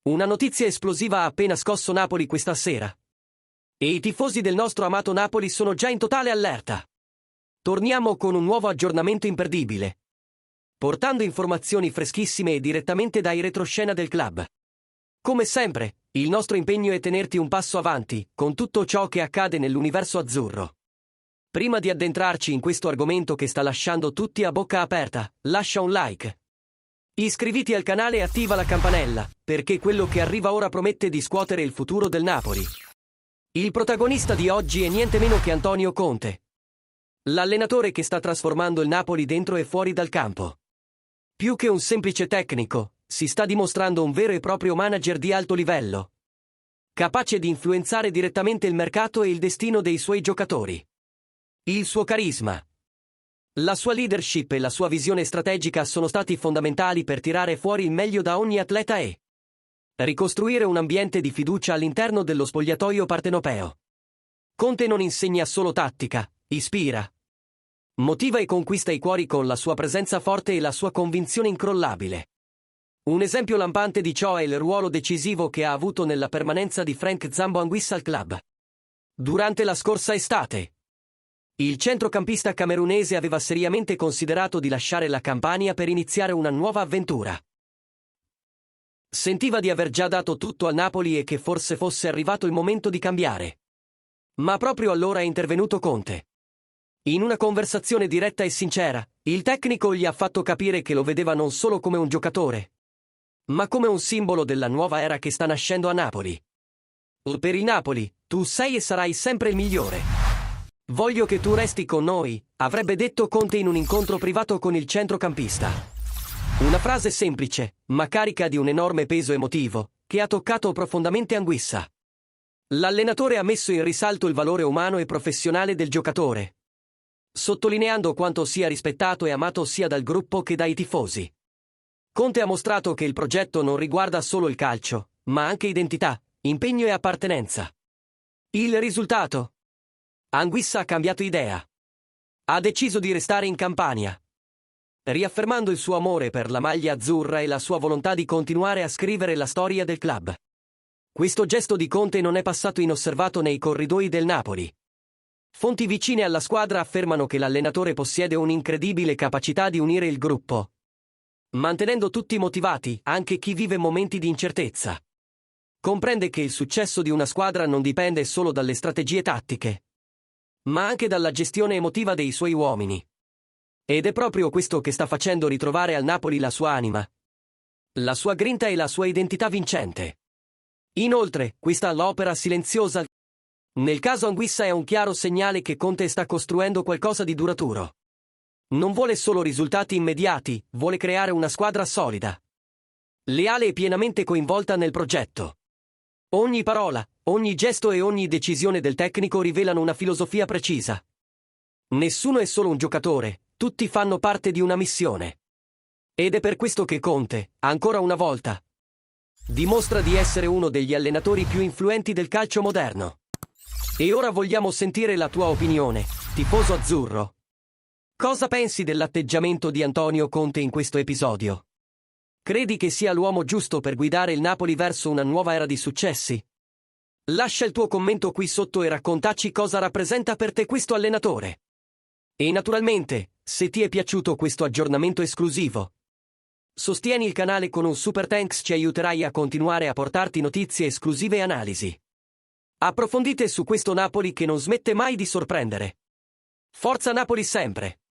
Una notizia esplosiva ha appena scosso Napoli questa sera. E i tifosi del nostro amato Napoli sono già in totale allerta. Torniamo con un nuovo aggiornamento imperdibile, portando informazioni freschissime e direttamente dai retroscena del club. Come sempre, il nostro impegno è tenerti un passo avanti, con tutto ciò che accade nell'universo azzurro. Prima di addentrarci in questo argomento che sta lasciando tutti a bocca aperta, lascia un like. Iscriviti al canale e attiva la campanella, perché quello che arriva ora promette di scuotere il futuro del Napoli. Il protagonista di oggi è niente meno che Antonio Conte, l'allenatore che sta trasformando il Napoli dentro e fuori dal campo. Più che un semplice tecnico, si sta dimostrando un vero e proprio manager di alto livello, capace di influenzare direttamente il mercato e il destino dei suoi giocatori. Il suo carisma, la sua leadership e la sua visione strategica sono stati fondamentali per tirare fuori il meglio da ogni atleta e ricostruire un ambiente di fiducia all'interno dello spogliatoio partenopeo. Conte non insegna solo tattica, ispira, motiva e conquista i cuori con la sua presenza forte e la sua convinzione incrollabile. Un esempio lampante di ciò è il ruolo decisivo che ha avuto nella permanenza di Frank Zambo Anguissa al club. Durante la scorsa estate, il centrocampista camerunese aveva seriamente considerato di lasciare la Campania per iniziare una nuova avventura. Sentiva di aver già dato tutto al Napoli e che forse fosse arrivato il momento di cambiare. Ma proprio allora è intervenuto Conte. In una conversazione diretta e sincera, il tecnico gli ha fatto capire che lo vedeva non solo come un giocatore, ma come un simbolo della nuova era che sta nascendo a Napoli. Per il Napoli, tu sei e sarai sempre il migliore. Voglio che tu resti con noi, avrebbe detto Conte in un incontro privato con il centrocampista. Una frase semplice, ma carica di un enorme peso emotivo, che ha toccato profondamente Anguissa. L'allenatore ha messo in risalto il valore umano e professionale del giocatore, sottolineando quanto sia rispettato e amato sia dal gruppo che dai tifosi. Conte ha mostrato che il progetto non riguarda solo il calcio, ma anche identità, impegno e appartenenza. Il risultato? Anguissa ha cambiato idea. Ha deciso di restare in Campania, riaffermando il suo amore per la maglia azzurra e la sua volontà di continuare a scrivere la storia del club. Questo gesto di Conte non è passato inosservato nei corridoi del Napoli. Fonti vicine alla squadra affermano che l'allenatore possiede un'incredibile capacità di unire il gruppo, mantenendo tutti motivati, anche chi vive momenti di incertezza. Comprende che il successo di una squadra non dipende solo dalle strategie tattiche, ma anche dalla gestione emotiva dei suoi uomini. Ed è proprio questo che sta facendo ritrovare al Napoli la sua anima, la sua grinta e la sua identità vincente. Inoltre, questa l'opera silenziosa. Nel caso Anguissa è un chiaro segnale che Conte sta costruendo qualcosa di duraturo. Non vuole solo risultati immediati, vuole creare una squadra solida, leale e pienamente coinvolta nel progetto. Ogni parola, ogni gesto e ogni decisione del tecnico rivelano una filosofia precisa. Nessuno è solo un giocatore, tutti fanno parte di una missione. Ed è per questo che Conte, ancora una volta, dimostra di essere uno degli allenatori più influenti del calcio moderno. E ora vogliamo sentire la tua opinione, tifoso azzurro. Cosa pensi dell'atteggiamento di Antonio Conte in questo episodio? Credi che sia l'uomo giusto per guidare il Napoli verso una nuova era di successi? Lascia il tuo commento qui sotto e raccontaci cosa rappresenta per te questo allenatore. E naturalmente, se ti è piaciuto questo aggiornamento esclusivo, sostieni il canale con un super thanks, ci aiuterai a continuare a portarti notizie esclusive e analisi approfondite su questo Napoli che non smette mai di sorprendere. Forza Napoli sempre!